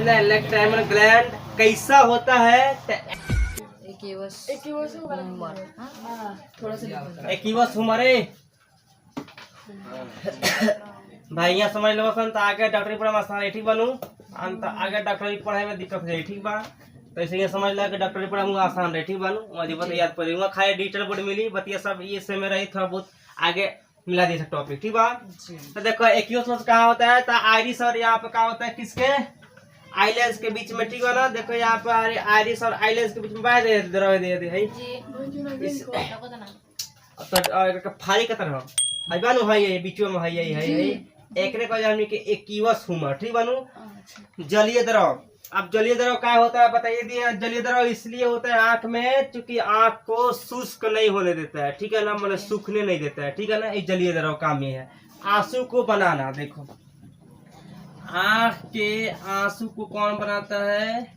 समझना है इलेक्ट्राइमल ग्लैंड कैसा होता है। एक्वियस हुमरे भाई यहाँ समझ लो तो आगे डॉक्टरी पढ़े आसान ठीक बनू अंत आगे डॉक्टरी पढ़े में दिक्कत है ठीक बा। तो ऐसे ये समझ ला कि डॉक्टरी पढ़े आसान रहे ठीक बनू मुझे बता याद पड़ेगा खाए डिजिटल बोर्ड मिली बतिया सब ये से में रही थोड़ा बहुत आगे मिला दी टॉपिक ठीक बा। तो देखो एक्वियस कहाँ होता है तो आइरिस और यहाँ पे कहाँ होता है किसके आइलैंड्स के बीच में ठीक है ना। देखो यहाँ पे आइरिस और आइलैंड्स के बीच में बाय दे दे है तो फारी का तरह है बानू है ये बीचो में है एकरे को जाने के एक्वियस हुमर ठीक बानू। जलीय द्रव अब जलीय द्रव क्या होता है बताइए दिया। जलीय द्रव इसलिए होता है आंख में क्योंकि आंख को शुष्क नहीं होने देता है ठीक है ना मतलब सूखने नहीं देता है ठीक है ना। ये जलीय द्रव काम ये है आंसू को बनाना। देखो आंख के आंसू को कौन बनाता है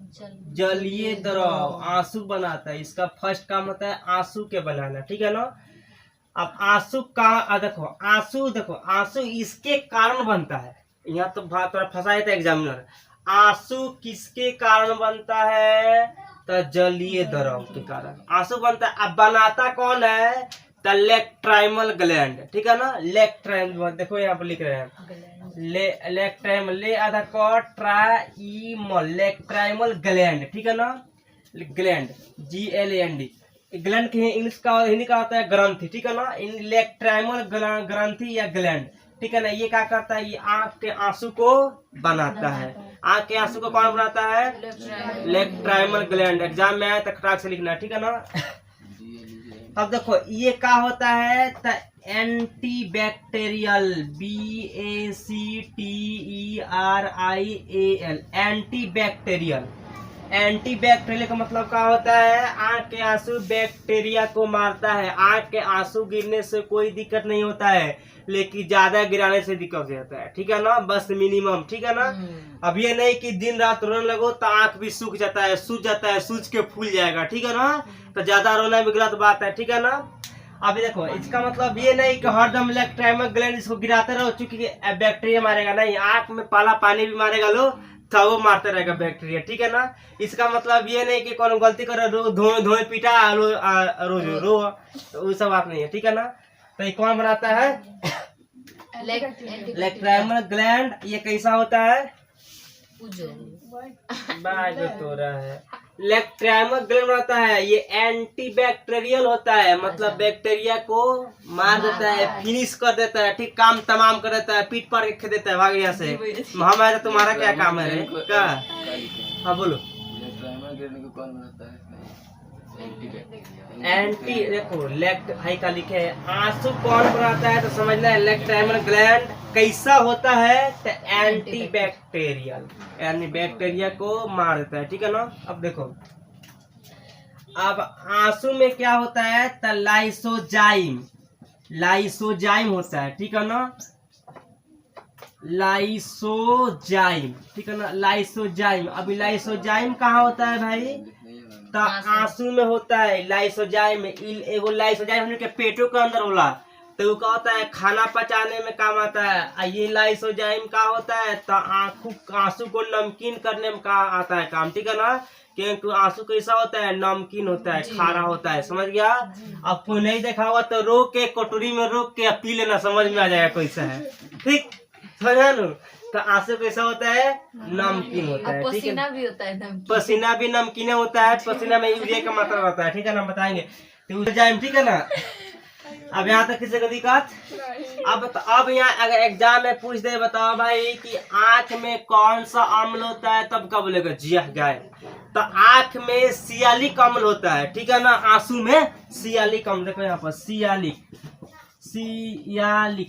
जलीय द्रव आंसू बनाता है। इसका फर्स्ट काम होता है आंसू के बनाना ठीक है ना। अब आंसू का देखो आंसू इसके कारण बनता है। यहाँ तो थोड़ा फंसाया था एग्जामिनर। आंसू किसके कारण बनता है तो जलीय द्रव के कारण आंसू बनता है। अब बनाता कौन है तो लेक्ट्राइमल ग्लैंड ठीक है ना। लेक्ट्राइमल देखो यहाँ पर लिख रहे हैं लेक्ट्राइमल ले आधा ट्राइमल लेक्ट्राइमल ग्लैंड ठीक है ना। ग्लैंड GLAND ग्लैंड के इंग्लिश का हिंदी का होता है ग्रंथि ठीक है ना। इलेक्ट्राइमल ग्रंथि या ग्लैंड ठीक है ना। ये क्या करता है ये आंख के आंसू को बनाता है। आंख के आंसू को कौन बनाता है इलेक्ट्राइमल ग्लैंड। एग्जाम में आए तो खटाक से लिखना ठीक है ना। अब देखो ये क्या होता है तो anti bacterial BACTERIAL anti bacterial. Anti bacterial का मतलब क्या होता है आंख के आंसू बैक्टीरिया को मारता है। आंख के आंसू गिरने से कोई दिक्कत नहीं होता है लेकिन ज्यादा गिराने से दिक्कत होता है ठीक है ना बस मिनिमम ठीक है ना। अब ये नहीं कि दिन रात रोने लगो तो आंख भी सूख जाता है सूज के फूल जाएगा ठीक है ना। तो ज्यादा रोना भी गलत बात है ठीक है ना। अभी देखो इसका मतलब ये नहीं कि हरदम इलेक्ट्राइमल ग्लैंड इसको गिराते रहो चूंकि बैक्टीरिया मारेगा नहीं। आंख में पाला पानी भी मारेगा लो तो वो मारते रहेगा बैक्टीरिया ठीक है ना। इसका मतलब ये नहीं कि कौन गलती करे धोए पीटा रोज रो तो वो सब बात नहीं है ठीक है ना। तो ये कौन बनाता है इलेक्ट्राइमल ग्लैंड। ये कैसा होता है इलेक्ट्राइमल ग्लैंड बनाता है। ये एंटी बैक्टीरियल होता है मतलब बैक्टीरिया को मार देता है फिनिश कर देता है ठीक काम तमाम कर देता है पीट पाट के खे देता है भाग यहाँ से। हम आए तो तुम्हारा क्या काम है रे क्या हाँ बोलो। एंटी देखो लेक्ट हाई का लिखे है आंसू कौन बनाता है तो समझना है इलेक्ट्राइमल ग्लैंड कैसा होता है तो एंटी बैक्टीरियल यानी बैक्टीरिया को मार देता है ठीक है ना। अब देखो अब आंसू में क्या होता है तो लाइसोजाइम होता है ठीक है ना। लाइसोजाइम ठीक है ना लाइसोजाइम। अभी लाइसोजाइम कहाँ होता है भाई तो आंसू में होता है लाइसोजाइम। एगो लाइसोजाइम के पेटों के अंदर होला तो वो क्या होता है खाना पचाने में काम आता है। ये लाइसोजाइम का होता है तो आंसू को नमकीन करने में का आता है काम ठीक है ना। क्योंकि आंसू कैसा होता है नमकीन होता है खारा होता है समझ गया। अब कोई नहीं देखा हुआ तो रोक के कटोरी में रोक के पी लेना समझ में आ जाएगा कैसा है ठीक समझा नु। तो आंसू कैसा होता है नमकीन होता है ठीक है। भी होता है पसीना भी नमकीन होता है पसीना में यूरिया का मात्रा रहता है ठीक है ना बताएंगे तो जाइम ठीक है ना। अब यहाँ तक किसी को दिक्कत। अब यहाँ अगर एग्जाम में पूछ दे बताओ भाई कि आंख में कौन सा अम्ल होता है तब क्या बोलेगा जिया गाय तो आंख में सियालिक अम्ल होता है ठीक है ना। आंसू में सियालिक अम्ल देखो यहाँ पर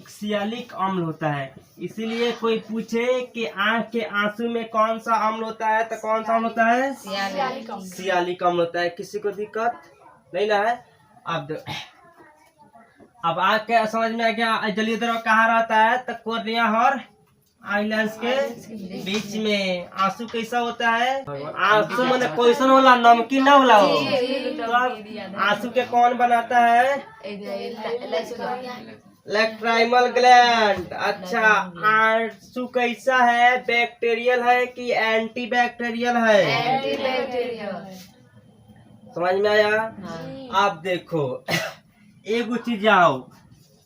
सियालिक अम्ल होता है। इसीलिए कोई पूछे कि आंख के आंसू में कौन सा अम्ल होता है तो कौन सा अम्ल होता है सियालिक अम्ल होता है। किसी को दिक्कत नहीं ना है। अब आंख के समझ में आ गया जलीय द्रव कहाँ रहता है तो कोर्निया और आइलैंड्स के बीच में। आंसू कैसा होता है आंसू मैंने क्वेश्चन होला नमकीन ना होला हो तो आंसू के कौन बनाता है लैक्राइमल ग्लैंड। अच्छा, आंसू कैसा है, बैक्टीरियल है कि एंटी बैक्टीरियल है? Anti bacterial. समझ में आया? आप देखो एगो चीज आओ,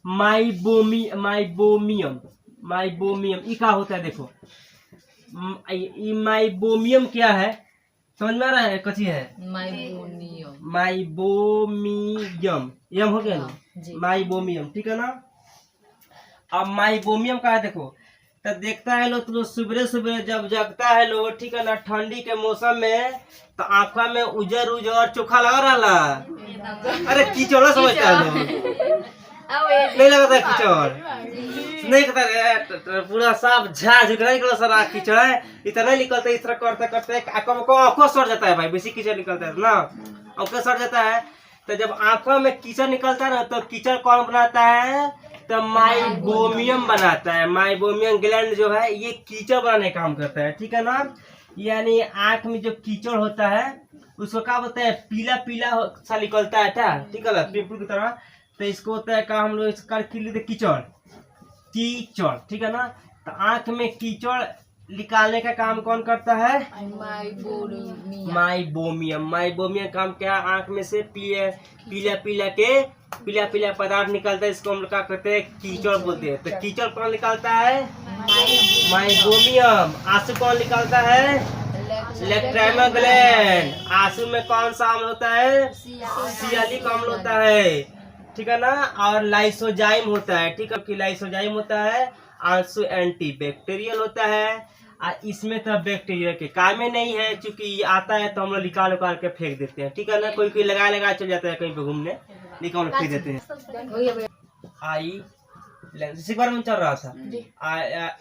माइबोमियम। माइबोमियम ई का होता है देखो, माइबोमियम क्या है समझ में आ रहा है? कथी है? माइबोमियम, यम हो गया ना, माइबोमियम, ठीक है ना। अब माइबोमियम का है देखो, तो देखता है लोग तो सुबह सुबह जब जगता है लोग, ठीक है ना, ठंडी के मौसम में, तो आंखा में उजर उजर चोखा लगा रहा। अरे कीचड़ समझता है लोग, नहीं लगता है कीचड़, नहीं कहता पूरा साफ झाझ निकला सारा कीचड़ है, इतना निकलता है, इस तरह करते करते आंखों सड़ जाता है भाई, बेसी कीचड़ निकलता है ना, आंखों सड़ जाता है। तो जब आंखों में कीचड़ निकलता है ना, तो कीचड़ कौन बनाता है? तो माइबोमियम बनाता है। माइबोमियम ग्लैंड जो है ये कीचड़ बनाने का काम करता है, ठीक है ना। यानी आंख में जो कीचड़ होता है उसको क्या बोलते हैं? पीला पीला सा निकलता है, ठीक है ना, पिंपल की तरह। तो इसको होता है का हम लोग इसका कीचड़, कीचड़, ठीक है ना। तो आंख में कीचड़ निकालने का काम कौन करता है? माइबोमियम। माइबोमियम काम क्या? आंख में से पीला पीला पदार्थ निकलता है, इसको हम लोग क्या करते हैं? कीचड़ बोलते हैं। तो कीचड़ कौन निकालता है? माइबोमियम। आंसू कौन निकालता है? Lacrimal gland. आंसू में कौन सा अम्ल होता है? सियालिक अम्ल होता है, ठीक है ना। और लाइसोजाइम होता है, ठीक है, कि लाइसोजाइम होता है। आंसू एंटी बैक्टीरियल होता है, और इसमें तो बैक्टीरिया के काम में नहीं है, क्योंकि आता है तो हम लोग निकाल के फेंक देते हैं, ठीक है ना। कोई लगा चल जाता है कहीं पे घूमने, निकाल फेंक देते हैं। आई लेंस इसी बार में चल रहा था,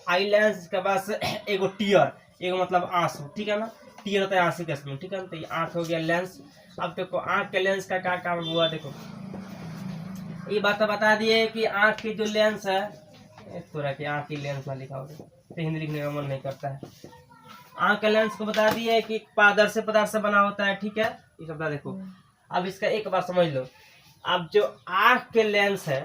आई लेंस के बाद एगो टीयर, एगो मतलब आंसू, ठीक है ना। टीयर होता है आंसू के इसमें, ठीक है ना। तो ये आंख हो गया लेंस। अब देखो आंख के लेंस का क्या काम हुआ, देखो ये बात बता दिए कि आंख की जो लेंस है, थोड़ा की आंख की लेंस ना लिखा होगा तो हिंदी लिखने का मन नहीं करता है। आंख के लेंस को बता दिए कि पारदर्शी पदार्थ से बना होता है, ठीक है, ये सब देखो। अब इसका एक बात समझ लो, अब जो आंख के लेंस है,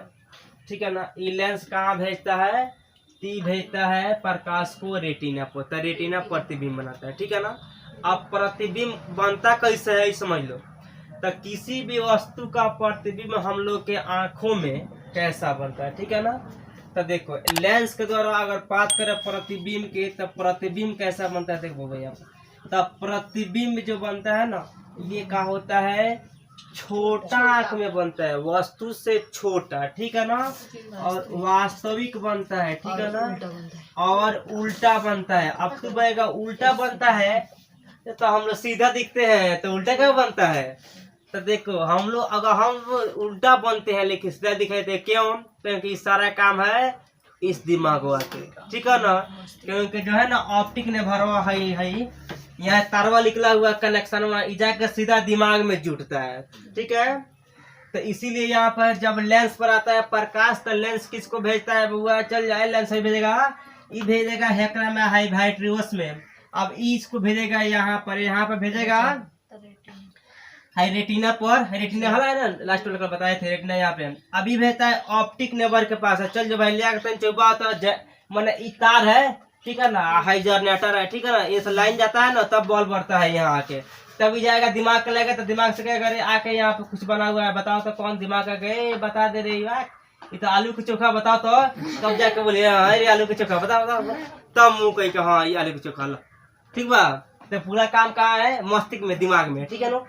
ठीक है ना, ये लेंस कहाँ भेजता है? भेजता है प्रकाश को रेटिना पर, तो रेटिना प्रतिबिंब बनाता है, ठीक है ना। अब प्रतिबिंब बनता कैसे है समझ लो। तो किसी भी वस्तु का प्रतिबिंब हम लोग के आंखों में कैसा बनता है, ठीक है ना। तो देखो लेंस के द्वारा अगर बात करें प्रतिबिंब के, तो प्रतिबिंब कैसा बनता है देखो भैया। तो प्रतिबिंब जो बनता है ना, ये क्या होता है? छोटा आंख में बनता है, वस्तु से छोटा, ठीक है ना। और वास्तविक बनता है, ठीक है ना, और उल्टा बनता है। अब तो भैया उल्टा बनता है तो हम लोग सीधा दिखते हैं, तो उल्टा क्या बनता है? तो देखो हम लोग अगर हम उल्टा बनते हैं लेकिन सीधा दिखाई दे, क्यों? क्योंकि सारा काम है इस दिमाग वाले, ठीक है ना। क्योंकि जो है ना ऑप्टिक ने भरवा है यहाँ तारवा निकला हुआ कनेक्शन में जाकर सीधा दिमाग में जुटता है, ठीक है। तो इसीलिए यहाँ पर जब लेंस पर आता है प्रकाश, तो लेंस किसको भेजता है बुआ? चल जाए लेंस ही भेजेगा, ये भेजेगा हेकरा में हाइड्रोस में। अब इसको भेजेगा यहाँ पर भेजेगा हाई रेटिना पर, रेटिना है ना, लास्ट में बताए थे रेटिना यहाँ पे। अभी भेजता है ऑप्टिक नेबर के पास है, चल जो भाई लिया चौबा मैंने तार है, ठीक है ना, हाई जनरेटर है, ठीक है ना, ये सब लाइन जाता है ना, तब बॉल बढ़ता है यहाँ आके, तभी जाएगा दिमाग का लगेगा, तो दिमाग से क्या करे आके यहाँ पे कुछ बना हुआ है, बताओ तो कौन दिमाग का गए, बता दे रही है ये तो आलू का चोखा, बताओ तो, तब जाके बोले अरे आलू का चोखा बताओ बताओ, तब मुँह कही हाँ ये आलू का चोखा ला, ठीक बा। तो पूरा काम कहाँ है? मस्तिष्क में, दिमाग में, ठीक है ना।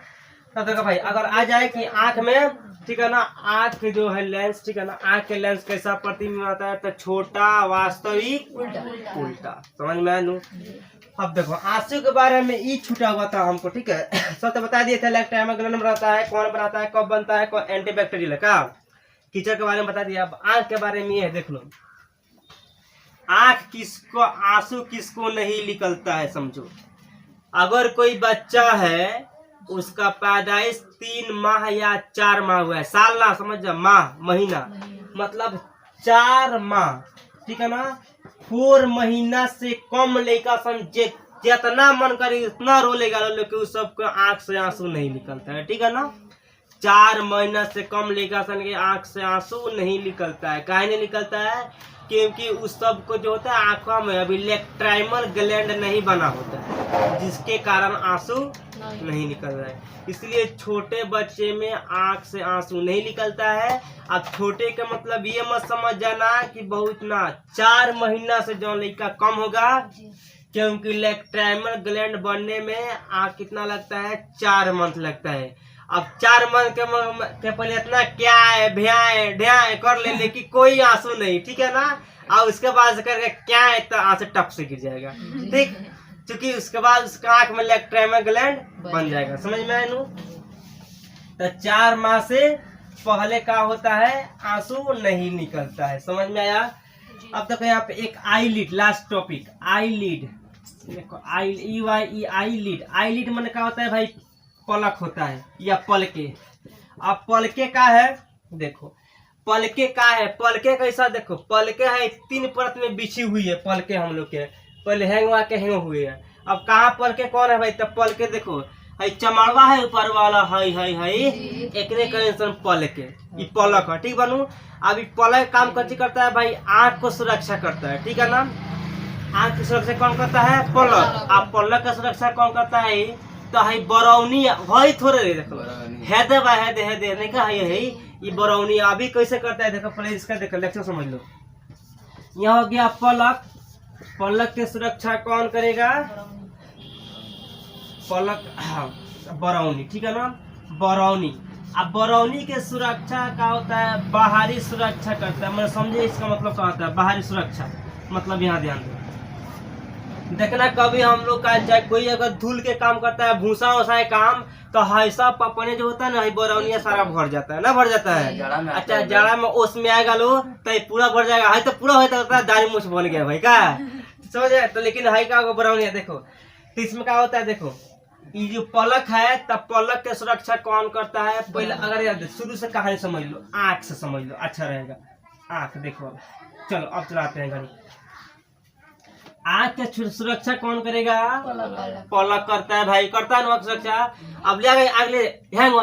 तो देखो भाई अगर आ जाए कि आंख में, ठीक है ना, आंख के जो है लेंस, ठीक है ना, आंख के लेंस कैसा प्रतिबिंब आता है? तो छोटा, वास्तविक, उल्टा। समझ में आया? अब देखो आंसू के बारे में ई छूटा हुआ था हमको, ठीक है। सब तो बता दिए थे लैक्राइमल ग्लैंड बनाता है, कौन बनाता है, कब बनता है, कौन एंटी बैक्टीरियल का। कीचड़ के बारे में बता दिया। अब आंख के बारे में ये है, देख लो आंख किसको, आंसू किसको नहीं निकलता है समझो। अगर कोई बच्चा है उसका पैदाइश 3 माह या 4 माह हुआ है, साल ना समझ जा, माह महीना मतलब 4 माह, ठीक है ना। 4 महीना से कम लेकर समझे जितना मन करे उतना रोलेगा, लेकिन उस सबको आंख से आंसू नहीं निकलता है, ठीक है ना। 4 महीना से कम लड़का सन के आंख से आंसू नहीं निकलता है। काहे नहीं निकलता है? क्योंकि उस सब को जो होता है आंखों में अभी इलेक्ट्राइमल ग्लैंड नहीं बना होता है, जिसके कारण आंसू नहीं निकल रहा है। इसलिए छोटे बच्चे में आंख से आंसू नहीं निकलता है। अब छोटे का मतलब ये मत समझ जाना कि बहुत ना, 4 महीना से जो लड़का कम होगा, क्योंकि इलेक्ट्राइमल ग्लैंड बनने में कितना लगता है? 4 मंथ लगता है। अब 4 मंथ के पहले इतना क्या है भ्याए ढ्याए कर ले, लेकिन कोई आंसू नहीं, ठीक है ना। और उसके बाद करके क्या है तो आंसू टप से गिर जाएगा, ठीक, क्योंकि उसके बाद उसका आंख में इलेक्ट्राइमल ग्लैंड बन जाएगा। समझ में आया? तो 4 माह से पहले का होता है आंसू नहीं निकलता है। समझ में आया? अब तक यहाँ पे एक आई लीड, लास्ट टॉपिक, आई लीड। देखो आई लीड मैंने क्या होता है भाई? पलक होता है या पलके। अब पलके का है, देखो पलके का है, पलके कैसा? देखो पलके है 3 परत में बिछी हुई है पलके, हम लोग के पहले हैंग हुए हैं। अब कहाँ पलके कौन है भाई? तब पलके देखो है, चमड़वा है ऊपर वाला, है एकरे कनेक्शन पलके, ये पलक है, ठीक बनू। अब ये पलक काम करता है भाई? आंख को सुरक्षा करता है, ठीक है ना। आंख की सुरक्षा कौन करता है? पलक। अब पलक का सुरक्षा कौन करता है? तो है बरौनी, वही थोड़े देखो हेदे नहीं का है ये बरौनी। अभी कैसे करता है देखो, पहले इसका देखो लेक्चर समझ लो। यहाँ हो गया पलक, पलक की सुरक्षा कौन करेगा? पलक, हाँ, बरौनी, ठीक है ना, बरौनी। अब बरौनी के सुरक्षा का होता है बाहरी सुरक्षा करता है। मैं समझे इसका मतलब क्या होता है? बाहरी सुरक्षा मतलब यहाँ ध्यान दो, देखना कभी हम लोग का चाहे कोई अगर धूल के काम करता है, भूसा वूसा काम, तो ऐसा पपने जो होता है ना, बरौनिया सारा भर जाता है ना, भर जाता है। अच्छा जाड़ा में ओस में आएगा लो तो पूरा भर जाएगा, है तो पूरा होता है दाढ़ी मूछ बन गया भाई का, समझ आए? तो लेकिन है क्या बरौनिया देखो, तो इसमें क्या होता है? देखो ये जो पलक है, तब पलक के सुरक्षा कौन करता है? पहले अगर शुरू से कहानी समझ लो, आंख से समझ लो, अच्छा रहेगा। आंख देखो, चलो अब चलाते हैं गाड़ी। आंख के सुरक्षा कौन करेगा? पलक करता है भाई, करता है ना सुरक्षा। अब ले गए अगले हैंग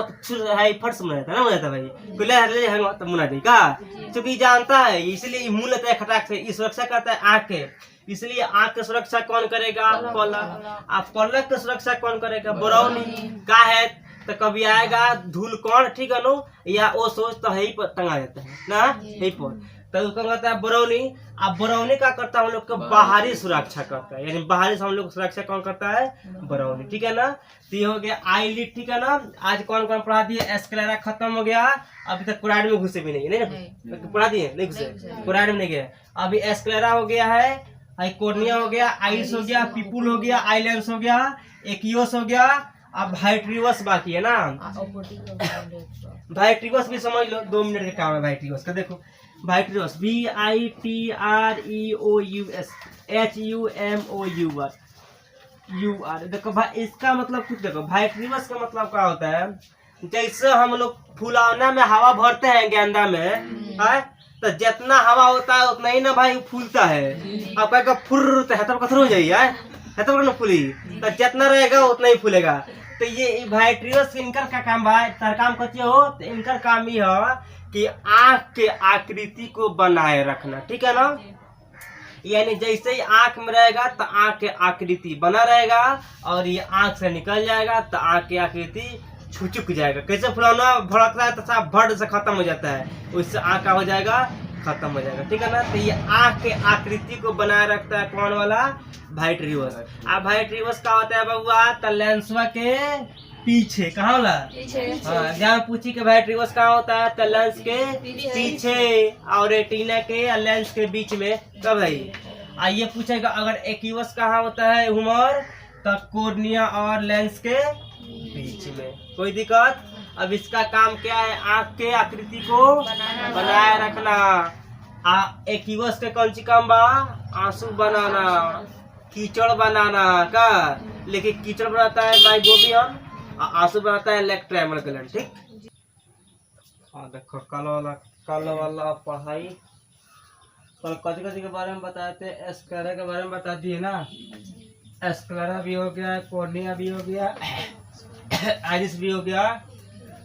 है फट से मुना ना, मुना भाई कोई ले हैंग तो मुना देगा, क्योंकि जानता है, इसलिए मुंह लेता है खटाक से, ये सुरक्षा करता है आंख के। इसलिए आंख की सुरक्षा कौन करेगा? पलक। अब पलक की सुरक्षा कौन करेगा? बरौनी का है। तो कभी आएगा धूल कौन, ठीक है नो, या वो सोच तो है ही पर टंगा देता है ना, यही पर, तो उसका कहता है बरौनी। अब बरौनी का करता है हम लोग को बाहरी सुरक्षा करता है, यानी बाहरी से हम लोग सुरक्षा कौन करता है? बरौनी, ठीक है ना। तो ये हो गया आई लीड, ठीक है ना। आज कौन कौन पढ़ा दिए? एस्क्लेरा खत्म हो गया, अभी तक कुराड में घुसे भी नहीं, नहीं पढ़ा दिए, नहीं घुसे, कुराड में नहीं गए। अभी एस्क्लेरा हो गया है, कोर्निया हो गया, आइरिस हो गया, पिपुल हो गया, आईलेंस हो गया, एक्यूस हो गया। अब वाइट्रियस बाकी है ना, वाइट्रियस भी समझ लो, 2 मिनट का काम है वाइट्रियस का। देखो वाइट्रियस, VITREOUS, देखो भाई इसका मतलब कुछ देखो, वाइट्रियस का मतलब क्या होता है? जैसे हम लोग फुलौना में हवा भरते हैं गेंदा में, है तो जितना हवा होता है उतना ही ना भाई फूलता है। अब क्या फुर तो हेतब कथर हो जाइए, हेतब ना फूली, तो जितना रहेगा उतना ही फूलेगा। तो ये वाइट्रियस इनकर का काम भाई, तर काम करते हो, तो इनकर काम ये है कि आंख के आकृति को बनाए रखना, ठीक है ना। यानी जैसे ही आंख में रहेगा तो आंख के आकृति बना रहेगा, और ये आंख से निकल जाएगा तो आंख की आकृति छुचुक जाएगा। कैसे फुलौना भड़कता है तो सब भड़ से खत्म हो जाता है, उससे आंख का हो जाएगा खत्म हो जाएगा, ठीक है ना। तो ये आंख के आकृति को बनाए रखता है कौन वाला? वाइट्रियस। अब वाइट्रियस का होता है बबुआ? तो लेंसवा के पीछे, कहाँ वाला? हाँ, जहाँ पूछी के वाइट्रियस कहाँ होता है? तो लेंस के पीछे और रेटिना के और लेंस के बीच में। कब भाई आइए पूछेगा, अगर एक्यूस कहाँ होता है ह्यूमर? तो कोर्निया और लेंस के बीच में, कोई दिक्कत? अब इसका काम क्या है? आंख के आकृति को बनाए रखना। एक्यूस के कौन सी काम बा? आंसू बनाना, कीचड़ बनाना का, लेकिन कीचड़ बनाता है माइगोबियम, आंसू बनाता है इलेक्ट्राइमल ग्लैंड, ठीक। देखो कल वाला पढ़ाई कल कथी के बारे में बताए थे? एस्क्लेरा के बारे में बता दिए ना। एस्क्लेरा भी हो गया, कोर्निया भी हो गया, आइरिस भी हो गया,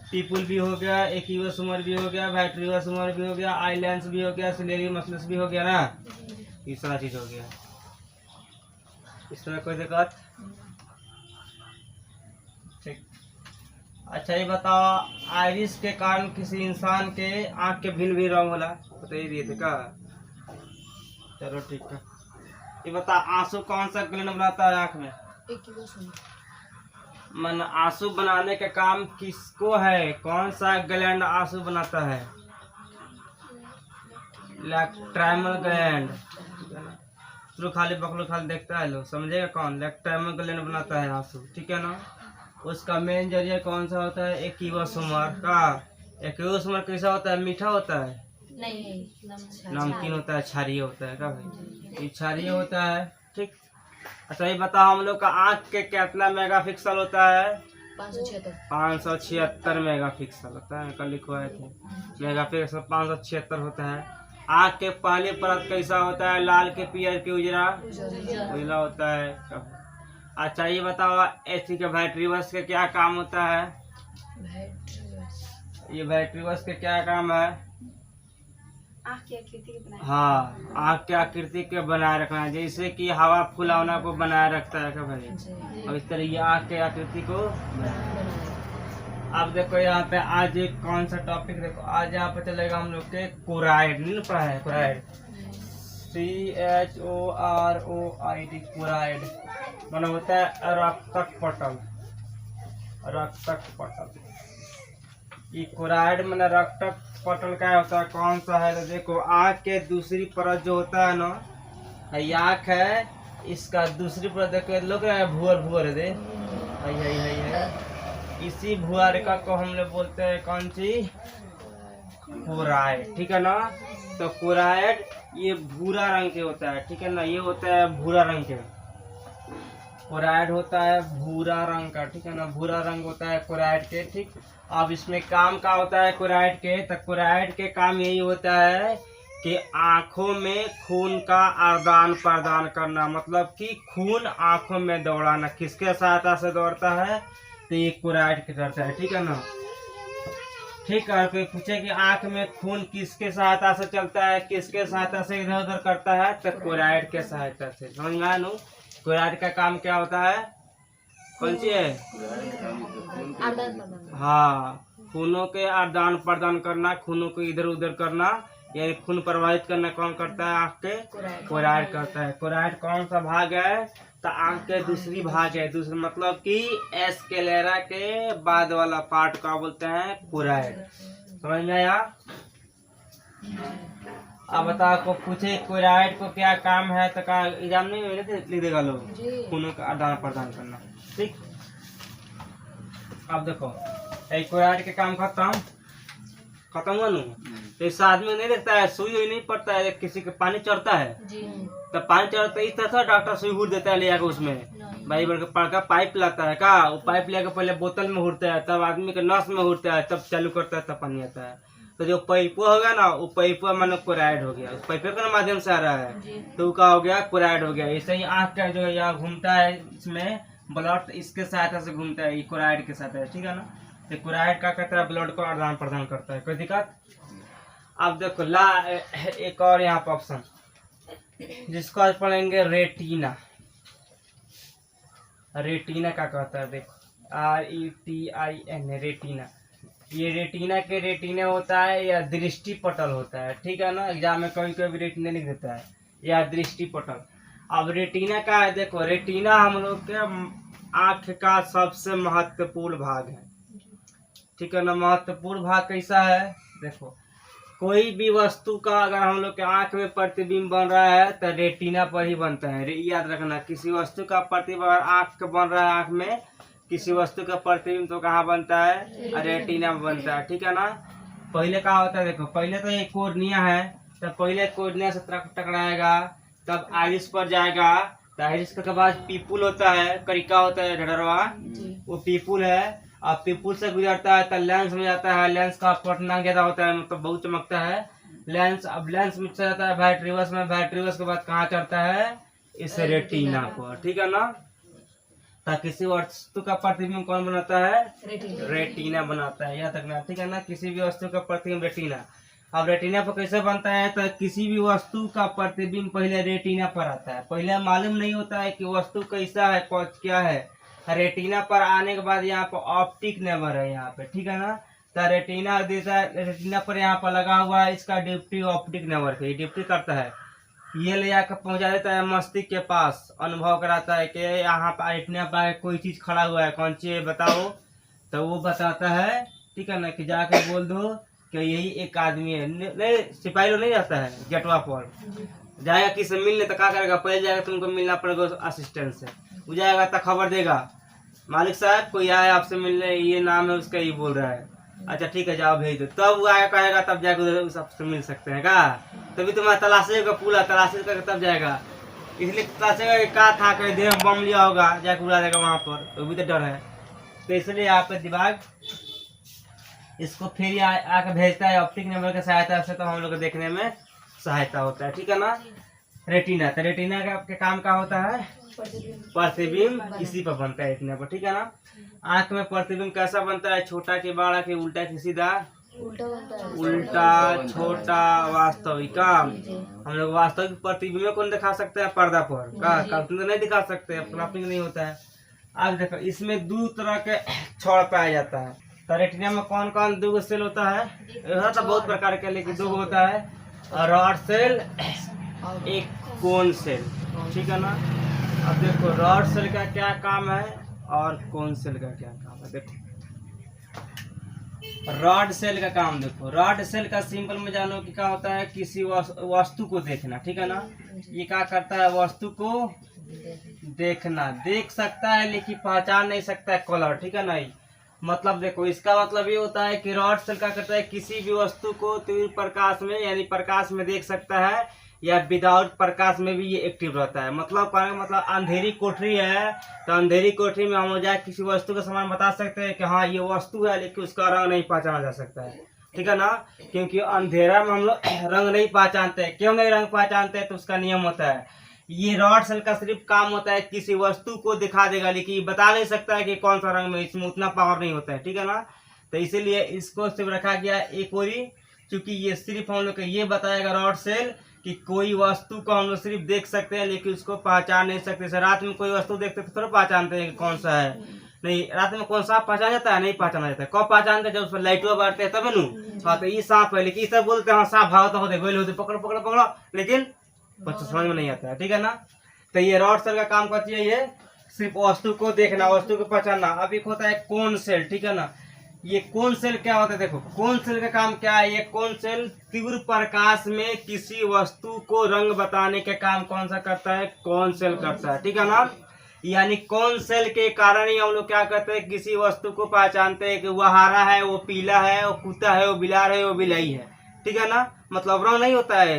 पीपुल भी हो गया, एक्यूवस ह्यूमर भी हो गया, वाइट्रिवस ह्यूमर भी हो गया, आई लेंस भी हो गया, सिलेरी मसलस भी हो गया ना, ये सारा चीज हो गया। इस तरह कोई दिक्कत? ठीक। अच्छा ये बताओ, आइरिस के कारण किसी इंसान के आंख के भिन्न भिन्न रंग होला, बताइए दिए थे का? चलो ठीक है। ये बता, आंसू कौन सा ग्लैंड बनाता है आंख में? मन आंसू बनाने का काम किसको है? कौन सा ग्लैंड आंसू बनाता है? Lacrimal gland. तो खाली बकलो खाली देखता है, लोग समझेगा कौन? लैक्राइमल ग्लैंड बनाता है आंसू, ठीक है ना। उसका मेन जरिया कौन सा होता है? एक्यूवस ह्यूमर का। एक्यूवस ह्यूमर कैसा होता है? मीठा होता है? नहीं, नमकीन होता है, क्षारीय होता है का भाई? ये क्षारीय होता है, ठीक। अच्छा ये बताओ, हम लोग का आँख के कितना मेगापिक्सल होता है? 576 मेगापिक्सल होता है, कल लिखवाए थे। मेगापिक्सल 576 होता है। आँख के पहली परत कैसा होता है? लाल के पीयर के उजरा उजला होता है। अच्छा ये बताओ, एसी के वाइट्रिवस के क्या काम होता है? ये वाइट्रिवस के क्या काम है? आँख की आकृति के बनाए। हाँ, आँख के आकृति के बनाए रखना है, जैसे कि हवा फुलावना को बनाए रखता है क्या भाई? और इस तरह ये आँख के आकृति को। अब देखो यहाँ पे आज एक कौन सा टॉपिक, देखो आज यहाँ पे चलेगा हम लोग के कोराइड। नहीं पढ़ा है कोराइड? CHOROID कोराइड माना होता है रक्तक पटल। रक्तक पटल, ये कोराइड माना रक्तक पटल का होता है, कौन सा है? तो देखो, आँख के दूसरी परत जो होता है ना, ये आँख है, इसका दूसरी परत देखो, लोग भूअर भूअर दे है। इसी भुआरिका को हम लोग बोलते हैं कौन सी? कोराइड, ठीक है ना। तो कोराइड ये भूरा रंग के होता है, ठीक है ना। ये होता है भूरा रंग के, कोराइड होता है भूरा रंग का, ठीक है ना। भूरा रंग होता है कोराइड के, ठीक। अब इसमें काम का होता है कोराइड के, तो कोराइड के काम यही होता है कि आंखों में खून का आदान प्रदान करना, मतलब कि खून आंखों में दौड़ाना। किसके सहायता से दौड़ता है? तो ये कोराइड के करता है, ठीक है ना। ठीक है, कोई पूछे कि आंख में खून किसके सहायता से चलता है, किसके सहायता से इधर उधर करता है? तो कोराइड के सहायता से। समझ में आया? कोराइड का काम क्या होता है? कौन सी है? हाँ, खूनों के आदान प्रदान करना, खूनों को इधर उधर करना, यानी खून प्रवाहित करना कौन करता है? आँख के कोराइड करता है। कोराइड कौन सा भाग है? तो आँख के दूसरी भाग है, दूसरी मतलब कि एस्केलेरा के बाद वाला पार्ट का बोलते हैं कोराइड। समझ में आया? अब बताओ, को पूछे कोराइड को क्या काम है, तो का एग्जाम नहीं लिख देगा लोग, खूनों का आदान प्रदान करना, ठीक। अब देखो, कोराइड के काम खत्म हुआ नू। तो इस आदमी नहीं देखता है, सुई हुई नहीं पड़ता है, किसी के पानी चढ़ता है तो पानी चढ़ता है, इस तरह डॉक्टर सुई हुर देता है ले आकर उसमें भाई बड़का पाइप लाता है का, वो पाइप लेकर पहले बोतल में हुरता है, तब आदमी के नस में हुरता है, तब चालू करता है, तब पानी आता है। तो जो पाइपो होगा ना, वो पाइपो मानो कोराइड हो गया, उस पाइपो के माध्यम से आ रहा है, तो क्या हो गया? कोराइड हो गया। ऐसे ही आँख का जो यहाँ घूमता है, इसमें ब्लड इसके सहायता से घूमता है, कोराइड के साथ है, ठीक है ना। तो कोराइड क्या करता है? ब्लड को आदान प्रदान करता है। कोई दिक्कत? अब देखो एक और यहाँ पर ऑप्शन, जिसको आज पढ़ेंगे रेटिना। रेटिना क्या कहता है? देखो, RETIN, रेटिना। ये रेटिना के रेटिना होता है या दृष्टि पटल होता है, ठीक है ना। एग्जाम में कभी कभी रेटिना लिख देता है या दृष्टि पटल। अब रेटिना का है, देखो, रेटिना हम लोग के आँख का सबसे महत्वपूर्ण भाग है, ठीक है ना। महत्वपूर्ण भाग कैसा है? देखो, कोई भी वस्तु का अगर हम लोग के आंख में प्रतिबिंब बन रहा है तो रेटिना पर ही बनता है। याद रखना, किसी वस्तु का प्रतिबिंब आंख का बन रहा है, आंख में किसी वस्तु का प्रतिबिंब तो कहाँ बनता है? रेटिना में बनता है, ठीक है ना। पहले क्या होता है? देखो, पहले तो ये कोर्निया है, तो पहले कोर्निया से टकराएगा, तब आइरिस पर जाएगा, तो आइरिस के बाद पीपुल होता है, करिका होता है, ढडरवा, वो पीपुल है। अब पीपुल से गुजरता है तो लेंस में जाता है, लेंस का पटना ज्यादा होता है, मतलब बहुत चमकता है लेंस। अब लेंस में चला जाता है वाइट्रिवस में, वाइट्रिवस के बाद कहाँ चढ़ता है? इस रेटिना पर, ठीक है ना। तो किसी वस्तु का प्रतिबिंब कौन बनाता है? रेटिना। रेटिना बनाता है, याद रखना, ठीक है ना। किसी भी वस्तु का प्रतिबिंब रेटिना। अब रेटिना पर कैसे बनता है? तो किसी भी वस्तु का प्रतिबिंब पहले रेटिना पर आता है। पहले मालूम नहीं होता है कि वस्तु कैसा है, क्या है। रेटिना पर आने के बाद यहाँ पर ऑप्टिक नर्व है यहाँ पे, ठीक है ना। तो रेटिना देता है, रेटिना पर यहाँ पर लगा हुआ है इसका ड्यूटी ऑप्टिक नर्व है, ड्यूटी करता है। ये ले जाकर पहुंचा देता है मस्तिष्क के पास, अनुभव कराता है कि यहाँ पर रेटिना पर कोई चीज खड़ा हुआ है, कौन सी है बताओ। तो वो बताता है, ठीक है ना, कि जाकर बोल दो कि यही एक आदमी है। नहीं, सिपाही लोग नहीं रहता है गेटवा पर, जाएगा किसी मिलने तो क्या करेगा? पहले जाएगा तुमको मिलना पड़ेगा असिस्टेंट से, वो जाएगा तो खबर देगा, मालिक साहब कोई आया आपसे मिलने, ये नाम है उसका, ये बोल रहा है। अच्छा ठीक है, जाओ भेज दो। तब वो आया कहेगा, तब जाकर उधर सबसे मिल सकते हैं का। तभी तुम्हारा तलाशेगा, पूरा तलाशी करके तब जाएगा। इसलिए तलाशेगा कि क्या था, कहीं देह में बम लिया होगा, जाकर उड़ा देगा वहाँ पर, तो भी तो डर है। तो इसलिए यहाँ पे दिमाग इसको फिर आके भेजता है ऑप्टिक नंबर की सहायता से, तो हम लोग को देखने में सहायता होता है, ठीक है ना। रेटिना, तो रेटिना का काम क्या होता है? प्रतिबिंब इसी पर बनता है रेटिना पर, ठीक है ना। आंख में प्रतिबिंब कैसा बनता है? छोटा के बड़ा के उल्टा के सीधा? उल्टा बनता है। उल्टा, छोटा, वास्तविक। हम लोग वास्तविक प्रतिबिंब कौन दिखा सकते हैं? पर्दा पर का, कार्टून तो नहीं दिखा सकते, क्रॉपिंग नहीं होता है। अब देखो, इसमें दो तरह के छड़ पाया जाता है। तो रेटिना में कौन कौन दो सेल होता है? यह तो बहुत प्रकार के, लेकिन दो होता है, रॉड सेल, एक कोन सेल, ठीक है ना। अब देखो रॉड सेल का क्या काम है और कोन सेल का क्या काम है। देखो रॉड सेल का काम, देखो रॉड सेल का सिंपल में जानो कि क्या होता है? किसी वस्तु को देखना, ठीक है ना। ये क्या करता है? वस्तु को देखना, देख सकता है लेकिन पहचान नहीं सकता है कलर, ठीक है ना। मतलब देखो, इसका मतलब ये होता है कि रॉड सेल क्या करता है? किसी भी वस्तु को तीव्र प्रकाश में, यानी प्रकाश में देख सकता है, या विदाउट प्रकाश में भी ये एक्टिव रहता है। मतलब अंधेरी कोठरी है, तो अंधेरी कोठरी में हम लोग जाए किसी वस्तु का समान बता सकते हैं कि हाँ ये वस्तु है, लेकिन उसका रंग नहीं पहचाना जा सकता है, ठीक है ना। क्योंकि अंधेरा में हम लोग रंग नहीं पहचानते। क्यों नहीं रंग पहचानते? तो उसका नियम होता है। ये रॉड सेल का सिर्फ काम होता है किसी वस्तु को दिखा देगा, लेकिन बता नहीं सकता है कि कौन सा रंग में, इसमें उतना पावर नहीं होता है, ठीक है ना। तो इसीलिए इसको सिर्फ रखा गया एक ओरी, क्योंकि ये सिर्फ हम लोग को ये बताएगा रॉड सेल कि कोई वस्तु को हम लोग सिर्फ देख सकते हैं, लेकिन उसको पहचान नहीं सकते। जैसे रात में कोई वस्तु देखते तो थोड़ा पहचानते हैं कि कौन सा है, नहीं रात में कौन सा पहचान जाता है? नहीं पहचाना जाता है। कब पहचानते हैं? जब उस पर लाइटों बढ़ते हैं तब नू। हाँ, तो ये सांप है, लेकिन सब बोलते हैं हाँ सांप भागता होते होते पकड़ो पकड़ो पकड़ो, लेकिन बच्चों समझ में नहीं आता है, ठीक है ना। तो ये रॉड सेल का काम करती है, ये सिर्फ वस्तु को देखना, वस्तु को पहचानना। अब एक होता है कोन सेल, ठीक है ना। ये कोन सेल क्या होता है? देखो कोन सेल का काम क्या है? ये कोन सेल तीव्र प्रकाश में किसी वस्तु को रंग बताने के काम कौन सा करता है? कोन सेल करता है, ठीक है ना। यानी कोन सेल के कारण ही हम लोग क्या करते हैं? किसी वस्तु को पहचानते हैं कि वो हरा है, वो पीला है, वो कुत्ता है, वो बिलार है, वो बिलाई है, ठीक है ना। मतलब रंग नहीं होता है,